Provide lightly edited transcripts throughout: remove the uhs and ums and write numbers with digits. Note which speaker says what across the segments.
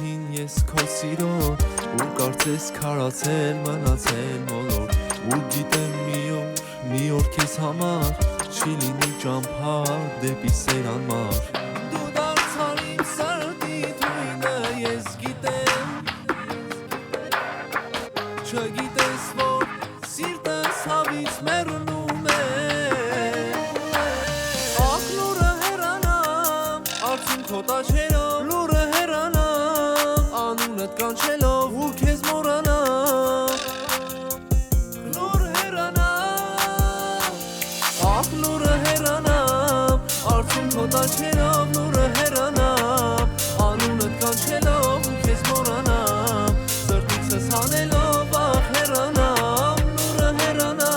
Speaker 1: Որդին ես քո սիրով ու կարծես քարացել մնացել մոլոր ու գիտեմ մի օր քեզ համար չի լինի ճամփա դեպի սեր անմար Դու դարձար իմ սրտի թույնը ես գիտեմ Չգիտես որ սիրտս հավից մեռնում է Ախ լուրը հեռանամ արցուն քո տաշերով լուրը հեռանամ անունդ կանչելով ու քեզ մոռանամ Լուրը հեռանամ Ախ լուրը հեռանամ արցուն քո տաշերով լուրը հեռանամ անունդ կանչելով ու քեզ մոռանամ Սրտիցս հանելով ախ հեռանամ լուրը հեռանամ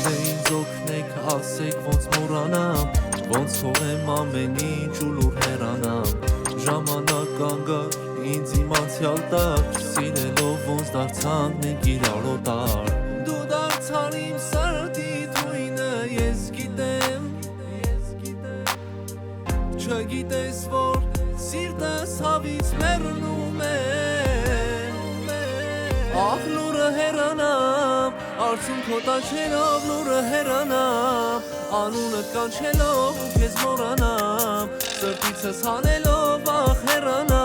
Speaker 1: Դե ինձ օգնեք ասեք ոնց մոռանամ Ոնց թողեմ ամեն ինչ ու լուր հեռանամ Ժամանակ կանգար ինձ իմ անցյալ տակ Սիրելով ոնց դարձանք մենք իրար օտար Դու դարձար իմ սրտի թույնը ես գիտեմ Չգիտես որ սիրտս հավից մեռնում է Ախ լուրը հեռանամ արցուն քո տաշերով լուրը հեռանամ անունդ կանչելով ու քեզ մոռանամ Սրտիցս հանելով ախ հեռանամ